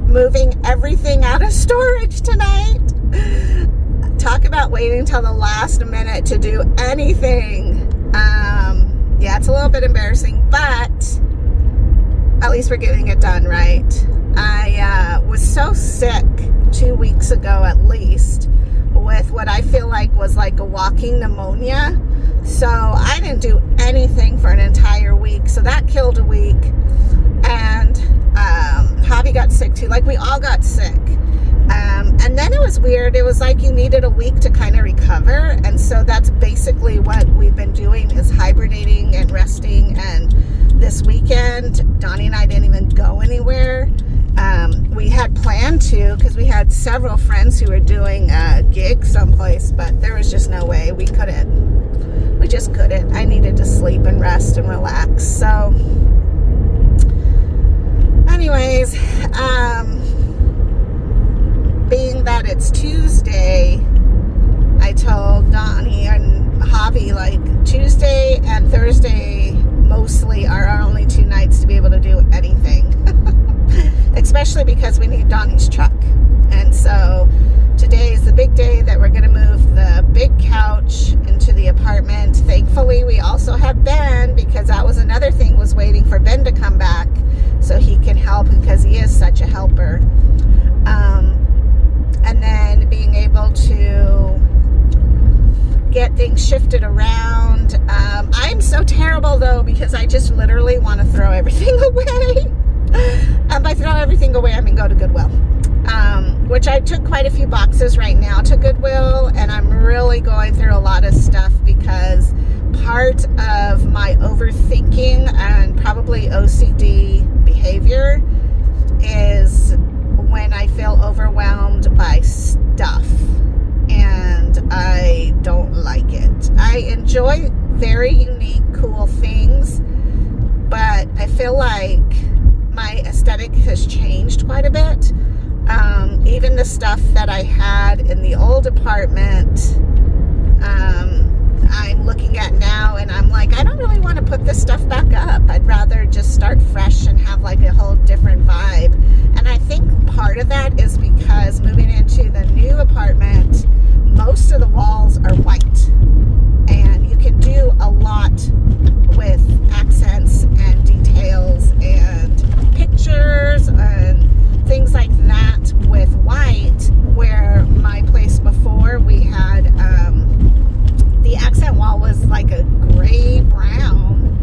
moving everything out of storage tonight. Talk about waiting till the last minute to do anything. Yeah, it's a little bit embarrassing, but at least we're getting it done, right? I was so sick 2 weeks ago at least with what I feel like was like a walking pneumonia. So I didn't do anything for an entire week. So that killed a week. And Javi got sick too. Like, we all got sick. And then it was weird. It was like you needed a week to kind of recover. And so that's basically what we've been doing, is hibernating and resting. And this weekend, Donnie and I didn't even go anywhere. We had planned to, because we had several friends who were doing a gig someplace, but there was just no way. We couldn't. We just couldn't. I needed to sleep and rest and relax. So anyways, being that it's Tuesday, I told Donnie and Javi, like, Tuesday and Thursday mostly are our only 2 nights to be able to do anything. Especially because we need Donnie's truck. And so today is the big day that we're going to move the big couch into the apartment. Thankfully, we also have Ben, because that was another thing, was waiting for Ben to come back so he can help, because he is such a helper. And then being able to get things shifted around. I'm so terrible though, because I just literally want to throw everything away. And by throw everything away, I mean go to Goodwill. Which I took quite a few boxes right now to Goodwill, and I'm really going through a lot of stuff, because part of my overthinking and probably OCD behavior is when I feel overwhelmed by stuff, and I don't like it. I enjoy very unique, cool things, but I feel like my aesthetic has changed quite a bit. Even the stuff that I had in the old apartment, I'm looking at now and I'm like, I don't really want to put this stuff back up. I'd rather just start fresh and have like a whole different vibe. And I think part of that is because moving into the new apartment, most of the walls are white. And you can do a lot with accents and details and pictures and things like that with white, where my place before, we had the accent wall was like a gray brown,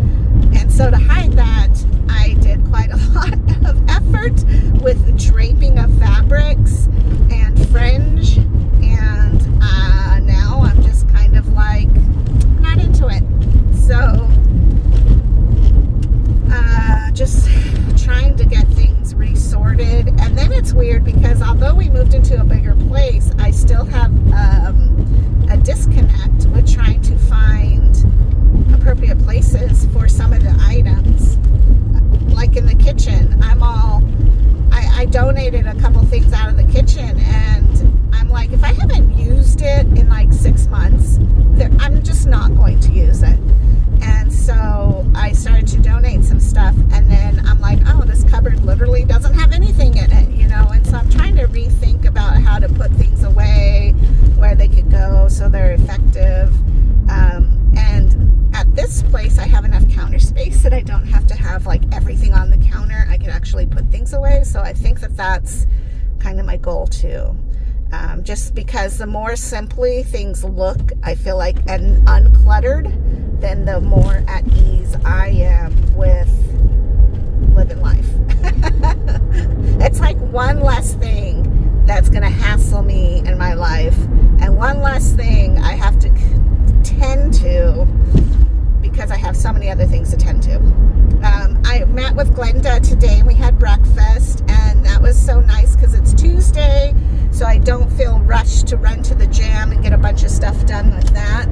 and so to hide that, I did quite a lot of effort with draping of fabrics and fringe, and now I'm just kind of like not into it. So just trying to get things resorted. And then it's weird because although we moved into a bigger place, I still have a disconnect with trying to find appropriate places for some of the items. Like in the kitchen, I donated a couple things out of the kitchen, and I'm like, if I haven't used it in like 6 months, I'm just not going to use it. And so I started to donate some stuff, and then I'm like, oh, this cupboard literally doesn't have anything in it, you know. And so I'm trying to rethink about how to put things away, where they could go so they're effective. And at this place, I have enough counter space that I don't have to have like everything on the counter. I can actually put things away. So I think that that's kind of my goal too. Just because the more simply things look, I feel like, and uncluttered, then the more at ease I am with living life. It's like one less thing that's going to hassle me in my life, and one less thing I have to tend to, because I have so many other things to tend to. I met with Glenda today, and we had breakfast, and that was so nice because it's Tuesday, so I don't feel rushed to run to the gym and get a bunch of stuff done with that.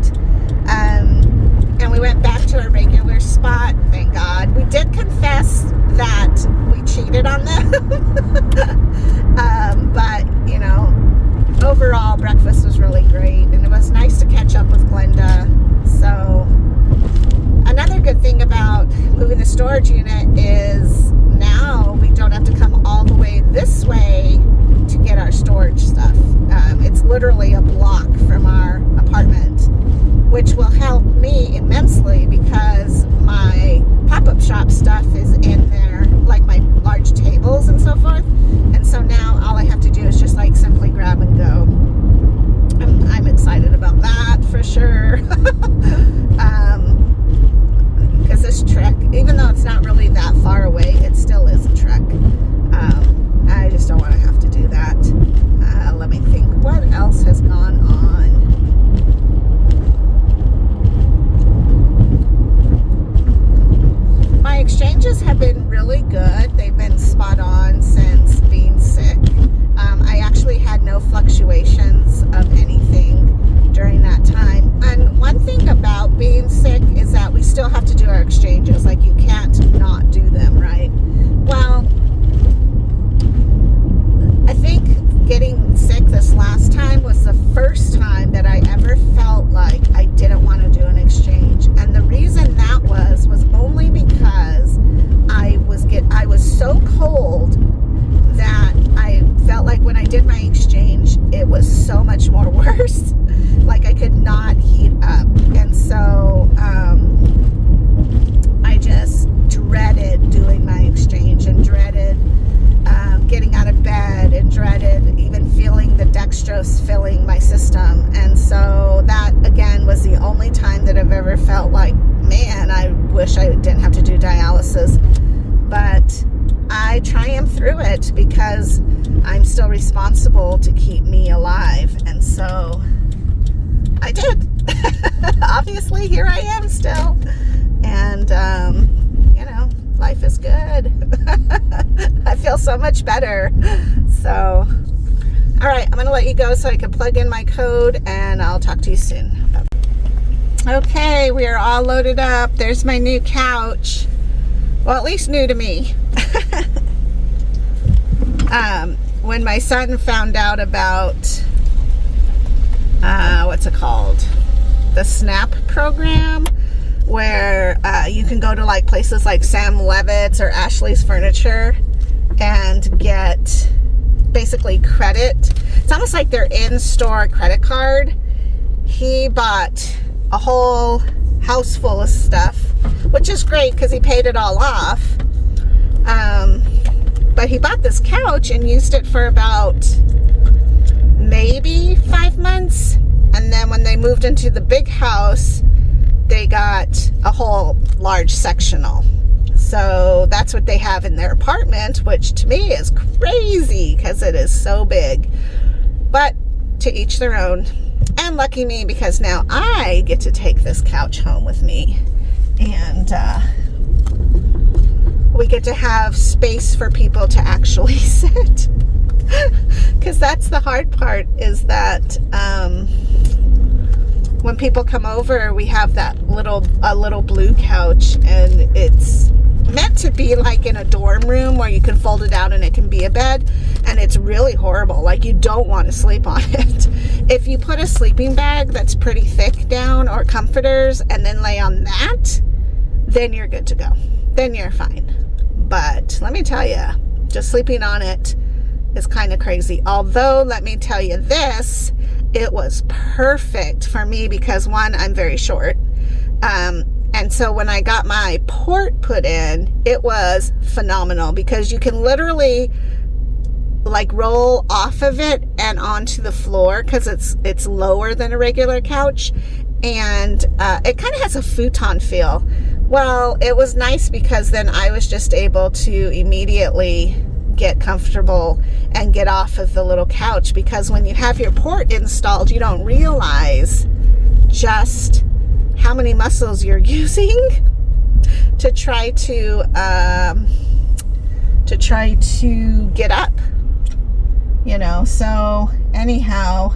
And we went back to our regular spot, thank God. We did confess that we cheated on them. But, you know, overall, breakfast was really great, and it was nice to catch up with Glenda. So another good thing about moving the storage unit is now we don't have to come all the way this way literally a block from our apartment, which will help me immensely because my pop-up shop stuff is in there, like my large tables and so forth. And so now all I have to do is just like simply grab and go. I'm excited about that for sure. Because this trek, even though it's not really that far away, it still is a trek. I just don't want to have to do that. Let me think, what else has gone on? My exchanges have been really good. They've been spot on since being sick. I actually had no fluctuations of anything during that time. And one thing about being sick is that we still have to do our exchanges. Like, you can't not do them, right? Well, I think getting sick this last time was the first time that I ever felt like I didn't want to do an exchange. And the reason that was only because I was so cold that I felt like when I did my exchange, it was so much more worse. Like, I could not heat up. And so I just dreaded doing my exchange and dreaded getting out of bed and dreaded even feeling the dextrose filling my system. And so that, again, was the only time that I've ever felt like, man, I wish I didn't have to do dialysis. But I triumph through it because I'm still responsible to keep me alive. And so I did. Obviously, here I am still. And, life is good. I feel so much better. So, all right, I'm going to let you go so I can plug in my code, and I'll talk to you soon. Okay, we are all loaded up. There's my new couch. Well, at least new to me. When my son found out about, what's it called? The SNAP program, where you can go to like places like Sam Levitt's or Ashley's Furniture and get basically credit. It's almost like their in-store credit card. He bought a whole house full of stuff, which is great because he paid it all off. But he bought this couch and used it for about maybe 5 months. And then when they moved into the big house, they got a whole large sectional. So that's what they have in their apartment, which to me is crazy because it is so big. But to each their own. And lucky me, because now I get to take this couch home with me. And we get to have space for people to actually sit. Because that's the hard part, is that when people come over, we have that a little blue couch, and it's meant to be like in a dorm room where you can fold it out and it can be a bed, and it's really horrible. Like, you don't want to sleep on it. If you put a sleeping bag that's pretty thick down, or comforters, and then lay on that, then you're good to go. Then you're fine. But let me tell you, just sleeping on it is kind of crazy. Although, let me tell you this, it was perfect for me because, one, I'm very short. And so when I got my port put in, it was phenomenal because you can literally like roll off of it and onto the floor because it's lower than a regular couch, and it kind of has a futon feel. Well, it was nice because then I was just able to immediately get comfortable and get off of the little couch, because when you have your port installed, you don't realize just how many muscles you're using to try to get up, so anyhow,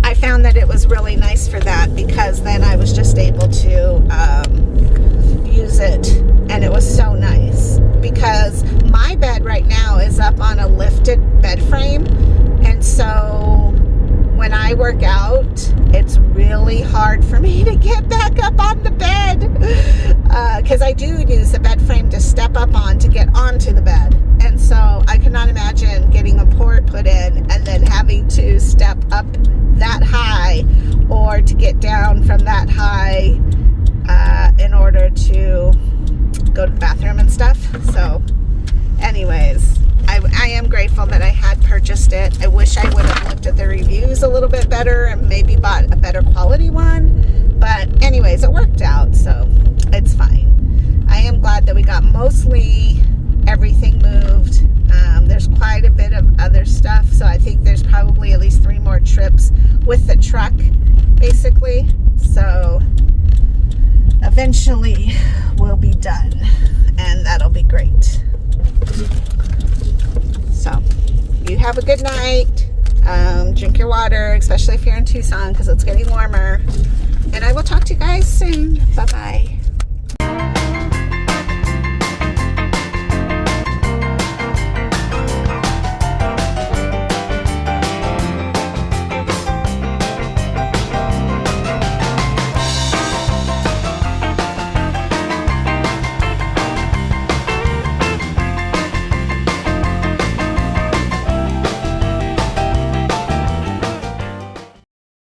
I found that it was really nice for that, because then I was just able to use it, and it was so nice because my bed right now is up on a lifted bed frame, and so when I work out, it's really hard for me to get back up on the bed because I do use the bed frame to step up on to get onto the bed. And so I cannot imagine getting a port put in and then having to step up that high or to get down from that high in order to go to the bathroom and stuff. So anyways, I am grateful that I had purchased it. I wish I would have looked at the reviews a little bit better and maybe bought a better quality one. But anyways, it worked out, so it's fine. I am glad that we got mostly everything moved. There's quite a bit of other stuff, so I think there's probably at least 3 more trips with the truck, basically. So eventually we'll be done, and that'll be great. So you have a good night. Drink your water, especially if you're in Tucson, because it's getting warmer. And I will talk to you guys soon. Bye-bye.